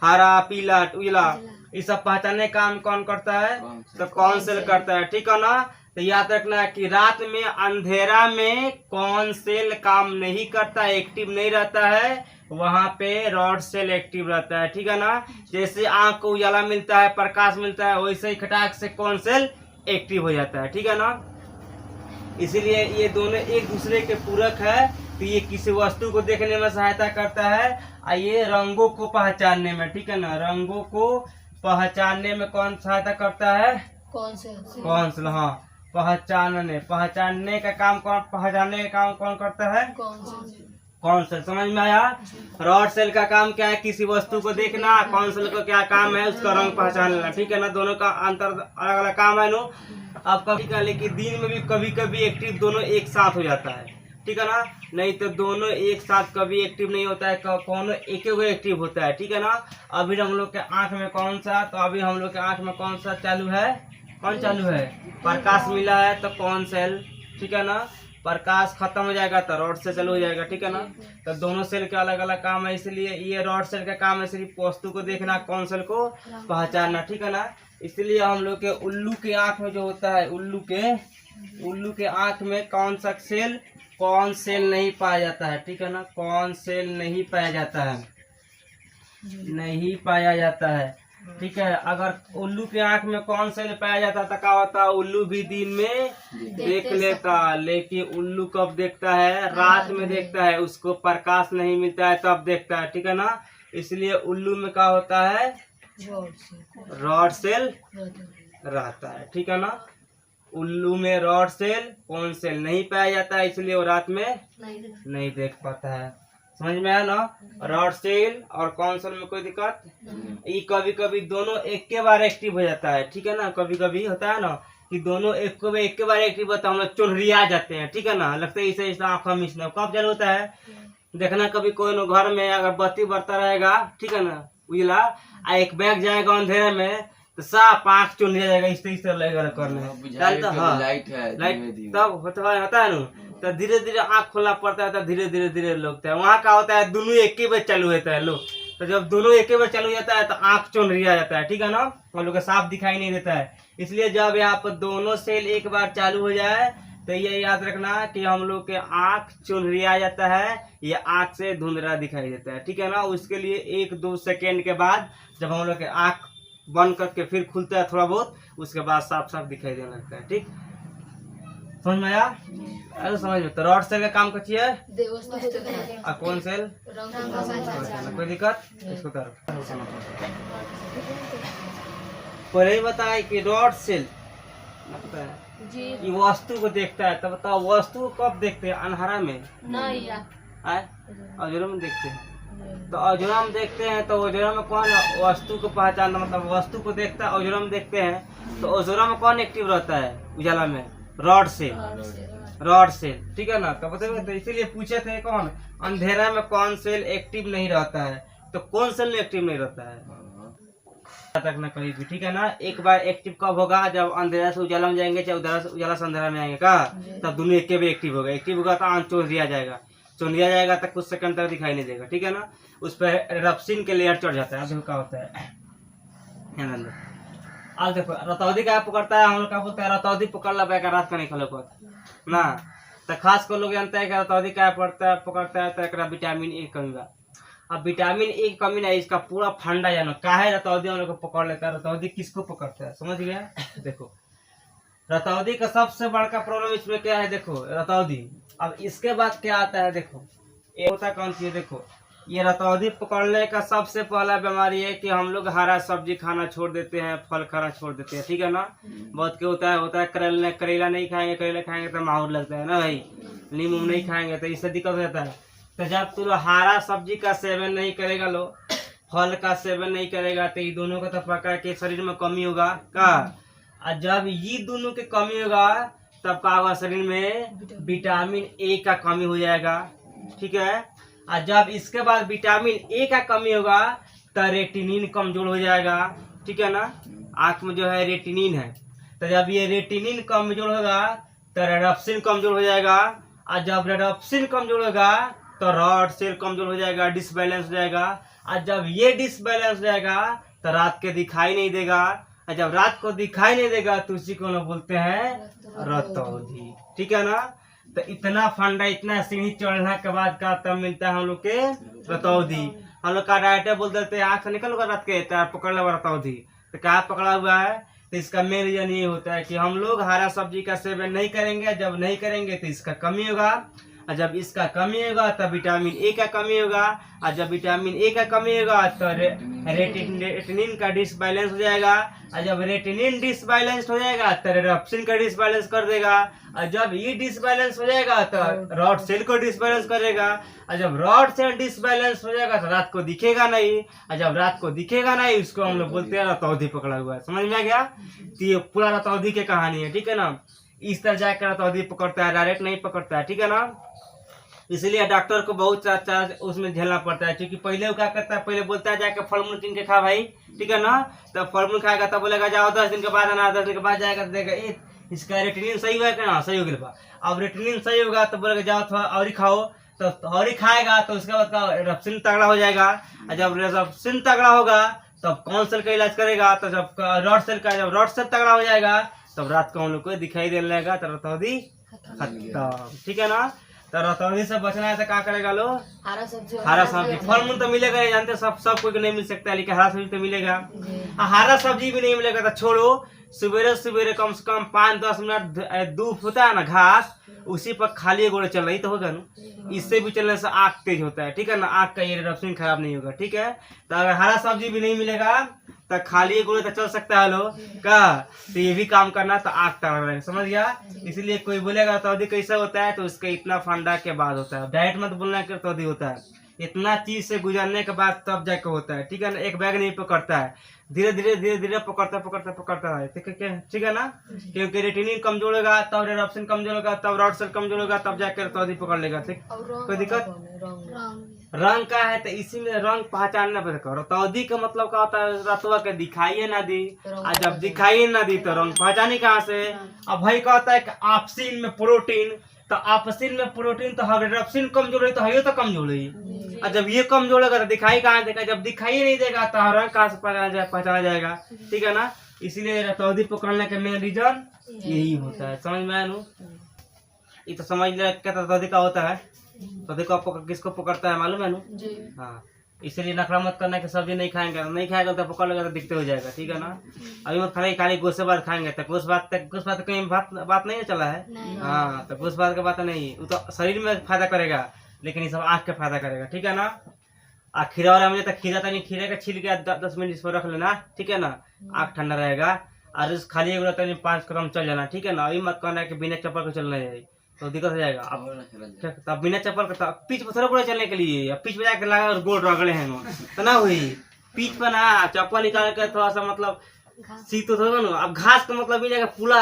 हरा पीला उजला, ये सब पहचानने का काम कौन करता है? तो कोन सेल करता है, ठीक है ना। तो याद रखना कि रात में अंधेरा में कोन सेल काम नहीं करता, एक्टिव नहीं रहता है, वहां पे रॉड सेल एक्टिव रहता है, ठीक है ना। जैसे आंख को उजाला मिलता है, प्रकाश मिलता है, वैसे ही खटाक से कोन सेल एक्टिव हो जाता है, ठीक है ना। इसीलिए ये दोनों एक दूसरे के पूरक है। तो ये किसी वस्तु को देखने में सहायता करता है और ये रंगों को पहचानने में, ठीक है ना। रंगों को पहचानने में कौन सहायता करता है? कौन से? हाँ, पहचानने का काम कौन, पहचानने का काम कौन करता है? कौन सेल। समझ में आया? रॉड सेल का काम क्या है? किसी वस्तु को देखना। कौन सेल को क्या काम है? उसका रंग पहचान लेना, ठीक है ना। दोनों का अंतर अलग अलग काम है नो। अब कभी का, लेकिन दिन में भी कभी कभी एक्टिव दोनों एक साथ हो जाता है, ठीक है ना। नहीं तो दोनों एक साथ कभी एक्टिव नहीं होता है, कौन एक एक्टिव होता है, ठीक है ना। अभी हम लोग के आंख में कौन सा, तो अभी हम लोग के आंख में कौन सा चालू है? कौन चालू है? प्रकाश मिला है तो कौन सेल, ठीक है ना। प्रकाश खत्म हो जाएगा तो रॉड सेल चालू हो जाएगा, ठीक है ना। तो दोनों सेल के अलग अलग काम है, इसलिए ये रॉड सेल का काम है सिर्फ वस्तु को देखना, कौन सेल को पहचानना, ठीक है ना। इसलिए हम लोग के उल्लू के आंख में जो होता है, उल्लू के आंख में कौन सा सेल, कौन सेल नहीं पाया जाता है, ठीक है ना। कौन सेल नहीं पाया जाता है, नहीं पाया जाता है। ठीक है। अगर उल्लू के आंख में कौन सेल पाया जाता है तो क्या होता है, उल्लू भी दिन में देख लेता, लेकिन उल्लू कब देखता है, रात में देखता है, उसको प्रकाश नहीं मिलता है तब देखता है, ठीक है ना। इसलिए उल्लू में क्या होता है, रॉड सेल रहता है, ठीक है ना। उल्लू में रॉड सेल कौन सेल नहीं पाया जाता है, इसलिए वो रात में नहीं देख पाता है। समझ में आया ना। रॉड सेल और कौन सेल में कोई दिक्कत, ये कभी कभी दोनों एक के बार एक्टिव हो जाता है, ठीक है ना। कभी कभी होता है ना कि दोनों एक के बार एक्टिव होता है, हम लोग चुनरिया जाते हैं, ठीक है ना। लगता है इसे आंखों में कब जल होता है, देखना कभी कोई न घर में अगर बत्ती बरता रहेगा, ठीक है ना, उजला, एक बैग जाएगा अंधेरे में तो साफ आँख चुन जाएगा, इस तरह लगेगा करने। हाँ लाइट तब होता है ना, तो धीरे धीरे आँख खोलना पड़ता है, तो धीरे धीरे लगता है। वहाँ का होता है दोनों एक ही बार चालू होता है लोग, तो जब दोनों एक ही बार चालू जाता है तो आँख चुनरिया जाता है, ठीक है ना, हम लोग को साफ दिखाई नहीं देता है। इसलिए जब यहाँ पर दोनों सेल एक बार चालू हो जाए तो ये याद रखना कि हम लोग के आँख चुनरिया जाता है, ये आँख से धुंधला दिखाई देता है, ठीक है ना। उसके लिए 1-2 सेकेंड के बाद जब हम लोग के आँख बंद करके फिर खुलता है थोड़ा बहुत, उसके बाद साफ साफ दिखाई देने लगता है, ठीक। समझ में आया, अरे समझ में। तो रॉड सेल का काम कची है, और कौन सेल, कोई दिक्कत, इसको करो। पहले ही बताए कि रॉड सेल पता है ये वस्तु को देखता है, तब बताओ वस्तु को कब देखते हैं, अंधारा में अजूरा में देखते हैं। तो अजूरा में देखते हैं तो अजूरा में कौन वस्तु को पहचानता, मतलब वस्तु को देखता है, अजूरा में देखते हैं तो अजूरा में कौन एक्टिव रहता है, उजाला में रॉड सेल, ठीक है ना। तो बताइए, तो इसीलिए पूछे थे कौन अंधेरा में कौन सेल एक्टिव नहीं रहता है, तो कौन सेल एक्टिव नहीं रहता है तक ना कहीं भी, ठीक है ना। एक बार एक्टिव कब होगा, जब अंधेरा से उजाला में जाएंगे, चाहे उजाला से अंधेरा में आएंगे का, तब दोनों एक बार एक्टिव होगा। एक्टिव होगा तो आंख चुनरिया जाएगा तक कुछ सेकंड तक दिखाई नहीं देगा, ठीक है ना। उस पर रप्सिन के लेयर चढ़ जाता है। अब देखो क्या होता है, अब देखो रतौदी का पकड़ता है, हम लोग क्या बोलते हैं, रतौदी पकड़ ला रात का नहीं खोलो ना। तो खास कर लोग जानते हैं कि रतौदी क्या पकड़ता है, तो विटामिन ए कमी बा। अब विटामिन ए की कमी नहीं, इसका पूरा फंडा जानो काहे रतौदी हम लोग को पकड़ लेता है। रतौदी किसको पकड़ता है, समझ गया। देखो रतौदी का सबसे बड़का प्रॉब्लम इसमें क्या है, देखो रतौदी। अब इसके बाद क्या आता है, देखो ये होता कौन सी है, देखो ये रतौदी पकड़ने का सबसे पहला बीमारी है कि हम लोग हरा सब्जी खाना छोड़ देते हैं, फल खाना छोड़ देते हैं, ठीक है ना। बहुत क्या होता है करेला नहीं खाएंगे, करेला खाएंगे तो माहौर लगता है ना भाई, नींबू नहीं खाएंगे तो इससे दिक्कत हो जाता है। तो जब तू हरा सब्जी का सेवन नहीं करेगा, लो फल का सेवन नहीं करेगा, तो ये दोनों का तो पका के शरीर में कमी होगा का। और जब ये दोनों की कमी होगा तब का होगा, शरीर में विटामिन ए का कमी हो जाएगा, ठीक है। और जब इसके बाद विटामिन ए का कमी होगा तो रेटिनिन कमजोर हो जाएगा, ठीक है ना। आंख में जो है रेटिनिन है, तो जब ये रेटिनिन कमजोर होगा तो रेडॉप्सिन कमजोर हो जाएगा, और जब रेडॉप्सिन कमजोर होगा तो रॉड सेल कमजोर हो जाएगा, डिसबैलेंस हो जाएगा। और जब ये डिसबैलेंस हो जाएगा तो रात के दिखाई नहीं देगा, और जब रात को दिखाई नहीं देगा तो उसी को लोग बोलते हैं रतौंधी, ठीक है ना। तो इतना फंडा, इतना सीढ़ी चढ़ने के बाद का तब मिलता है हम लोग के रतौंधी। हम लोग का डायरेक्टर बोल देते हैं आँख से निकल होगा रात के पकड़ लो रतौंधी, तो क्या पकड़ा हुआ है। तो इसका मेन रीजन ये होता है कि हम लोग हरा सब्जी का सेवन नहीं करेंगे, जब नहीं करेंगे तो इसका कमी होगा, और जब इसका कमी होगा तब विटामिन ए का कमी होगा, और जब विटामिन ए का कमी होगा तो रेटिनिन का डिसबैलेंस हो जाएगा, और जब रेटिनिन डिसबैलेंस हो जाएगा तो रेडॉप्सिन का डिसबैलेंस कर देगा, और जब ये डिसबैलेंस हो जाएगा तो रॉड सेल को डिसबैलेंस करेगा, और जब रॉड सेल डिसबैलेंस हो जाएगा तो रात को दिखेगा नहीं, और जब रात को दिखेगा नहीं उसको हम लोग बोलते हैं रतौंधी पकड़ा हुआ है। समझ में आ गया। तो ये पूरा रतौंधी की कहानी है, ठीक है ना। इस तरह जाकर रतौंधी पकड़ता है, डायरेक्ट नहीं पकड़ता है, ठीक है ना। इसलिए डॉक्टर को बहुत उसमें झेलना पड़ता है, क्योंकि पहले वो क्या करता है, पहले बोलता है जाके फल मूल किन के खा भाई, ठीक है ना। तब फल मूल खाएगा तब बोलेगा जाओ 10 दिन के बाद आना, 10 दिन के बाद जाएगा तो देगा इसका रेटिनिन सही हुआ है ना, सही हो गया। अब रेटिनिन सही होगा तो बोलेगा जाओ थोड़ा और ही खाओ, तो और ही खाएगा तो उसके बाद रेडॉप्सिन तगड़ा हो जाएगा, और जब रेडॉप्सिन तगड़ा होगा तब कौन सेल का इलाज करेगा, तो जब रॉड सेल का, जब रॉड सेल तगड़ा हो जाएगा तब रात को हम लोग को दिखाई देने लगेगा तो रतौंधी खत्म, ठीक है ना। तो रतौनी से बचना है तो क्या करेगा लो? हरा सब्जी हरा सब्जी। फल मूल तो मिलेगा ही, जानते सब कोई को नहीं मिल सकता है, लेकिन हरा सब्जी तो मिलेगा। जी। हरा सब्जी भी नहीं मिलेगा तो छोड़ो, सवेरे सवेरे कम से कम 5-10 मिनट धूप होता है ना, घास उसी पर खाली गोड़े चल रही तो होगा ना। इससे भी चलने से आँख तेज होता है, ठीक है ना, आँख का ये रफ्सिंग खराब नहीं होगा, ठीक है। तो अगर हरा सब्जी भी नहीं मिलेगा तो खाली गोड़े तो चल सकता है लो का, तो ये भी काम करना तो आँख तार रहेगा, समझ गया। इसीलिए कोई बोलेगा तौदी कैसा होता है तो उसका इतना फंडा के बाद होता है, डायरेक्ट मत बोलना कि तौदी होता है, इतना चीज से गुजरने के बाद तब जाके होता है, ठीक है ना। एक बैग नहीं पकड़ता है, धीरे धीरे पकड़ता है, ठीक है ना। क्योंकि रेटिनिन कमजोर होगा तब रेडॉप्सिन कमजोर होगा, तब रॉड सेल कमजोर होगा, तब जाकर तौदी पकड़ लेगा, ठीक। कोई दिक्कत? रंग का है तो इसी में रंग पहचानना पड़ेगा। रतौदी का मतलब क्या होता है? रतवा के दिखाई ना दी, और जब दिखाई ना दी तो रंग पहचाने कहाँ से? अब भाई क्या होता है कि आपसिन में प्रोटीन, तो आपसिन में प्रोटीन तो रेडॉप्सिन कमजोर है तो है तो कमजोर है, और जब ये कमजोर होगा तो दिखाई कहाँ देगा? जब दिखाई नहीं देगा तो रंग कहाँ से पहचाना जाएगा, ठीक है ना। इसीलिए रतौदी पकड़ने का मेन रीजन यही होता है, समझ में आया नु? ये तो समझ ले क्या रतौदी का होता है। तो देखो आप किसको पकड़ता है मालूम है नु? हाँ, इसलिए नखरा मत करना कि सब्जी नहीं खाएंगे, नहीं खाएगा तो पकड़ लेगा तो दिखते हो जाएगा, ठीक है ना। अभी मत खाली खाली गोश्त बात खाएंगे तो गोश्त बात कहीं बात नहीं चला है। हाँ, तो गोश्त बात का बात नहीं, वो तो शरीर में फायदा करेगा, लेकिन ये सब आँख के फायदा करेगा, ठीक है ना। खीरा वाला मुझे तो खीरा तो नहीं, खीरे का छील के 10 मिनट इस पर रख लेना, ठीक है ना, आँख ठंडा रहेगा। और इस खाली 5 कदम चल जाना, ठीक है ना। अभी मत कहना कि बिना चप्पल के चलना है तो दिक्कत हो जाएगा। अब तब बिना चप्पल का पिच पर थोड़ा पूरा चलने के लिए, अब पिच पे जाकर लगा और गोल रगड़े हैं तो ना हुई। पिच पर ना चप्पल निकाल कर थोड़ा सा मतलब सीट तो होगा ना। अब घास का मतलब भी जाएगा पूरा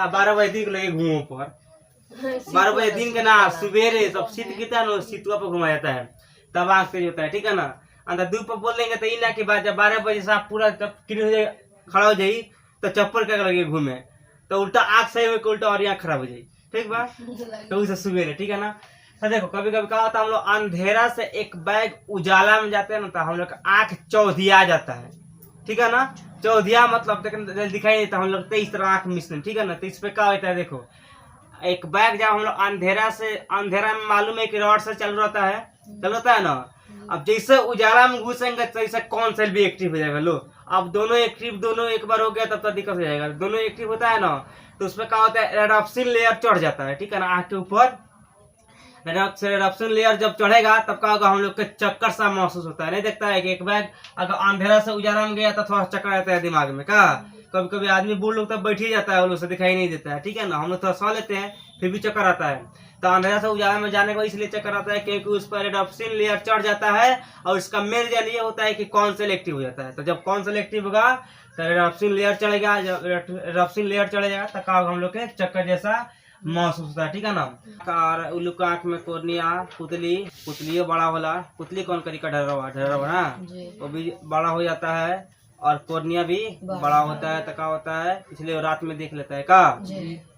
12 बजे दिन लगे घूमो पर 12 बजे दिन के ना सवेरे सब शीत गिरता है ना, शीतुआ पर घुमाया जाता है, तब आँख तेज होता है, ठीक है ना। अंदर धूप पर बोल देंगे तो ये ना कि बाद जब 12 बजे से आप पूरा क्लीन हो जाए, खड़ा हो जाए तो चप्पल क्या लगे घूमे तो उल्टा आँख सही हो, उल्टा और आँख खराब हो जाए, ठीक बा। तो उसे सवेरे, ठीक है ना। तो देखो कभी कभी क्या होता है, हम लोग अंधेरा से एक बैग उजाला में जाते हैं ना तो हम लोग का आँख चौधिया जाता है, ठीक है ना। चौधिया मतलब दिखाई नहीं, तो हम लोग इस तरह आँख मिसने, ठीक है ना। तो इस पे क्या होता है, देखो एक बैग जब हम लोग अंधेरा में मालूम है कि रॉड से चल रहा है ना। अब जैसे उजाला में घुसेंगे तो कौन सेल भी एक्टिव हो जाएगा लो। अब दोनों एक बार हो गया तब तो दिक्कत हो जाएगा। दोनों एक्टिव होता है ना तो उसमें क्या होता है, रेडॉप्सिन लेयर चढ़ जाता है, ठीक है ना, आँख के ऊपर। रेडॉप्सिन लेयर जब चढ़ेगा तब क्या होगा, हम लोग के चक्कर सा महसूस होता है। नहीं देखता है कि एक बैग अगर अंधेरा से उजाला में गया तो थोड़ा चक्कर आता है दिमाग में का। कभी कभी आदमी बूढ़ लोग तब बैठ ही जाता है, वो लोग से दिखाई नहीं देता है, ठीक है ना। हम लोग थोड़ा सो लेते हैं फिर भी चक्कर आता है। तो अंधेरा से उजाला में जाने को इसलिए चक्कर आता है क्योंकि उस पर रेडॉप्सिन लेयर चढ़ जाता है, और इसका मेन रीजन ये होता है कि कौन सेल एक्टिव हो जाता है। तो जब कौन सेल एक्टिव होगा तो रेडॉप्सिन लेयर चढ़ेगा, जब रेडॉप्सिन लेयर चढ़ेगा तो क्या होगा, हम लोग के चक्कर जैसा महसूस होता है, ठीक है ना। और उल्लू का आँख में कोर्निया, पुतली बड़ा वाला, पुतली कौन करी का ढर्रा ना, वो भी बड़ा हो जाता है, और कोर्निया भी बड़ा होता है। तो क्या होता है, इसलिए रात में देख लेता है का।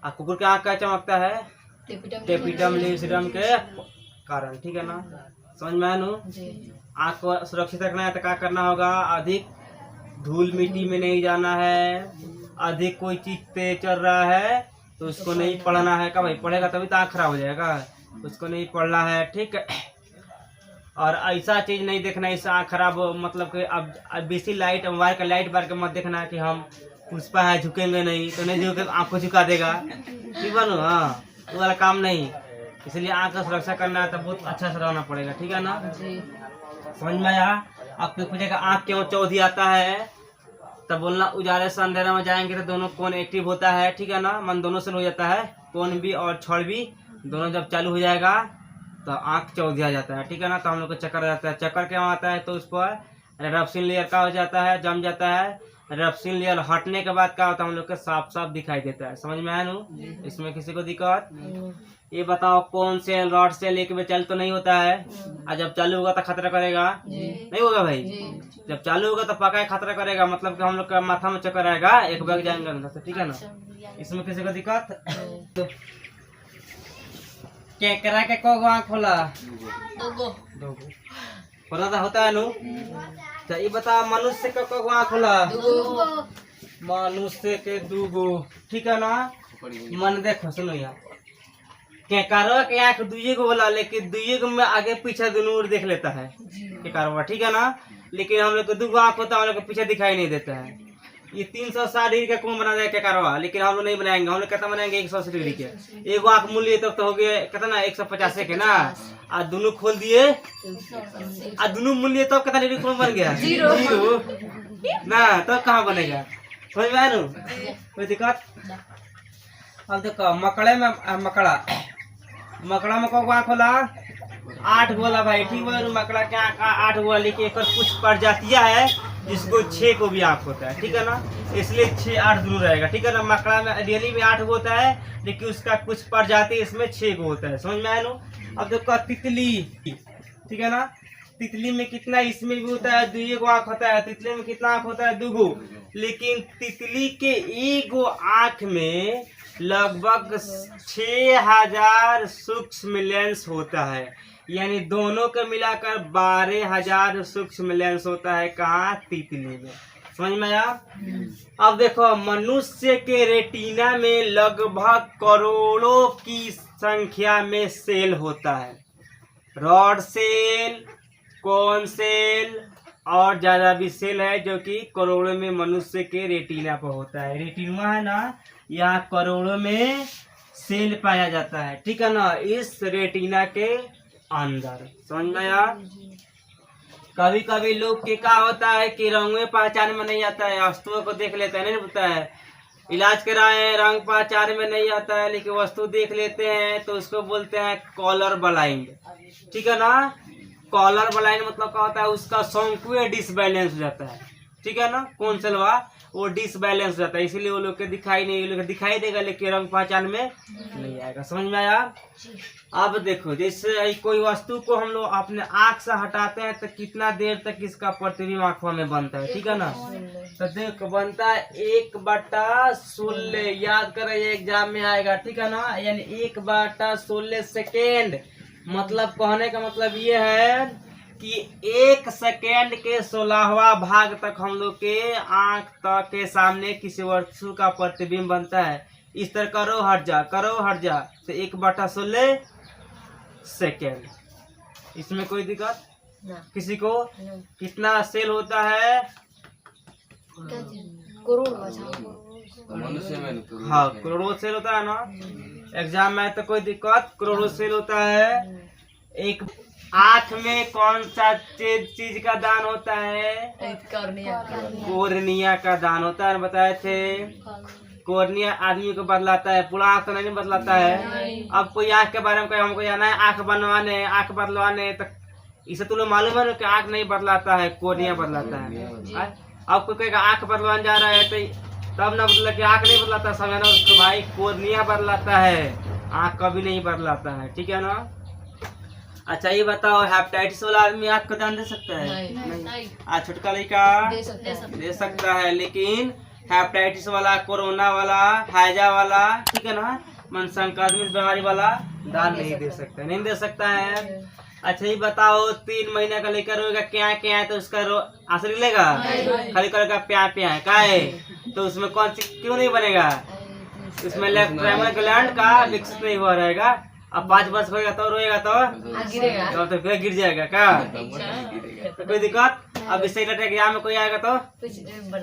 और कुकुर के आँख का चमकता है टेपिटम लिसिडम के कारण, ठीक है ना। समझ में आया नु? आँख को सुरक्षित रखना है तो क्या करना होगा, अधिक धूल मिट्टी में नहीं जाना है, अधिक कोई चीज तेज चल रहा है तो उसको नहीं पढ़ना है का भाई, पढ़ेगा तभी तो आँख खराब हो जाएगा, उसको नहीं पढ़ना है, ठीक है। और ऐसा चीज नहीं देखना इससे आँख खराब हो, मतलब कि अब बेसी लाइट मोबाइल का लाइट बार के मत देखना है कि हम पुष्पा है झुकेंगे नहीं तो नहीं झुके, आँख को झुका देगा, ठीक बनो। हाँ, वो वाला काम नहीं। इसलिए आँख का सुरक्षा करना है तो बहुत अच्छा से रहना पड़ेगा, ठीक है ना। समझ में आया? आपको पूछेगा आँख क्यों चौधी आता है, तब बोलना उजाले से अंधेरा में जाएंगे तो दोनों कोण एक्टिव होता है, ठीक है ना। मन दोनों से हो जाता है, कोण भी और छड़ भी दोनों जब चालू हो जाएगा तो आँख चौधिया जाता है, ठीक है ना। तो हम लोग को चक्कर आ जाता है। चक्कर क्यों आता है, तो उस पर रेडॉप्सिन लेयर का हो जाता है, जम जाता है। रेडॉप्सिन लेयर हटने के बाद क्या होता है, हम लोग को साफ साफ दिखाई देता है। समझ में आया नु? इसमें किसी को दिक्कत? ये बताओ कौन सेल रॉड सेल एक में चल तो नहीं होता है, और जब चालू होगा तो खतरा करेगा नहीं होगा भाई। जब चालू होगा तो पक्का खतरा करेगा, मतलब कि हम लोग का माथा में चक्कर आएगा, एक बैग जाएंगे अंदर से, ठीक है ना। इसमें किसी को दिक्कत? केकरा के को आँख खोला? दो खोला तो होता है नु। तो ये बता मनुष्य के को आँख खोला? मनुष्य के 2 गो, ठीक है ना। मन देखो सुनो यहाँ, केकारवा के आँख दुइये को होला, लेकिन दुइये को में आगे पीछे दोनों ओर देख लेता है केकारवा, ठीक है ना। लेकिन हम लोग को 2 आँख होता है, हम लोग को पीछे दिखाई नहीं देता है। ये 360 डिग्री का कौन बना देगा केकारवा, लेकिन हम लोग नहीं बनाएंगे। हम लोग कितना बनाएंगे 180 डिग्री के। एगो आँख मूल लिए तब तो हो गए कितना 150 के ना, आ दोनों खोल दिए आ दोनों मूल लिए तब कितना डिग्री कौन बन गया 0 ना, तब कहाँ बनेगा, समझ में आया नु, कोई दिक्कत। अब देखो मकड़े में मकड़ा में कौन आँख होला 8 गोला भाई, ठीक है। मकड़ा के आँख 8 गोला, लेकिन एक कुछ प्रजातियां है जिसको 6 को भी आँख होता है, ठीक है ना, इसलिए 6 8 दोनों रहेगा, ठीक है ना। मकड़ा में रियली में 8 होता है, लेकिन उसका कुछ प्रजाति इसमें 6 को होता है, समझ में आया नु। अब देखो तितली, ठीक है ना, तितली में कितना, इसमें भी होता है 2 को आँख होता है। तितली में कितना आँख होता है 2 गो, लेकिन तितली के 1 गो आँख में लगभग 6000 सूक्ष्म लेंस होता है, यानी दोनों को मिलाकर 12000 सूक्ष्म लेंस होता है। कहाँ, तितली में, समझ में आया। अब देखो मनुष्य के रेटिना में लगभग करोड़ों की संख्या में सेल होता है, रॉड सेल, कोन सेल और ज्यादा भी सेल है, जो कि करोड़ों में मनुष्य के रेटिना पर होता है। रेटिना है ना, यहाँ करोड़ों में सेल पाया जाता है, ठीक है ना, इस रेटिना के अंदर, समझ में आया। कभी कभी लोग के क्या होता है कि रंग पहचान में नहीं आता है, वस्तुओं को देख लेते हैं, नहीं पता है, इलाज कराए रंग पहचान में नहीं आता है, लेकिन वस्तु देख लेते हैं तो उसको बोलते हैं कॉलर ब्लाइंड, ठीक है ना। कॉलर ब्लाइंड मतलब क्या होता है, उसका शंकु डिसबैलेंस हो जाता है, ठीक है ना, कौन सेलवा वो डिसबैलेंस हो जाता है, इसीलिए वो लोग के दिखाई नहीं, वो लोग दिखाई देगा लेकिन रंग पहचान में नहीं आएगा, समझ में आया। अब देखो जैसे कोई वस्तु को हम लोग अपने आँख से हटाते हैं तो कितना देर तक इसका प्रतिबिंब आँखों में बनता है, ठीक है ना। तो देखो बनता है 1/16, याद करें एग्जाम में आएगा, ठीक है ना, यानी 1/16 सेकेंड। मतलब कहने का मतलब ये है कि 1 सेकेंड के 16वां भाग तक हम लोग के आँख तक के सामने किसी वस्तु का प्रतिबिंब बनता है। इस तरह करो हट जा तो 1/16 सेकेंड, इसमें कोई दिक्कत किसी को। कितना सेल होता है, हाँ करोड़ों सेल होता है ना, एग्जाम में तो कोई दिक्कत, करोड़ों सेल होता है। एक आँख में कौन सा चीज का दान होता है, कोर्निया का दान होता है, बताए थे। कोर्निया आदमी को बदलाता है, पूरा आँख तो नहीं बदलाता है। अब कोई आँख के बारे में कोई हमको जाना है, आँख बनवाने आँख बदलवाने, तो इसे तुम लोग मालूम है कि आँख नहीं बदलाता है, कोर्निया बदलाता है। अब कोई कहेगा आँख बदलवाने जा रहा है तो तब ना मतलब कि आँख नहीं बदलाता, समझना उसको भाई कोर्निया बदलाता है, आँख कभी नहीं बदलाता है, ठीक है ना। अच्छा ये बताओ हेपेटाइटिस वाला आदमी आँख का दान दे सकता है? नहीं। आज छोटका लड़का दे सकता है, लेकिन हेपेटाइटिस वाला, कोरोना वाला, हैजा वाला, ठीक है ना, मन संक्रामित बीमारी वाला दान नहीं दे सकता, नहीं दे सकता है। अच्छा ये बताओ 3 महीने का लेकर रोएगा क्या क्या है तो उसका आंसर लेगा, खाली करेगा प्या प्या है का है, तो उसमें कौन सी क्यों नहीं बनेगा, उसमें लेफ्ट प्राइमरी ग्लैंड का विकसित नहीं हुआ रहेगा। अब 5 वर्ष होएगा तो रोएगा तो फिर गिर जाएगा क्या, कोई दिक्कत। अब इससे एग्जाम में कोई आएगा तो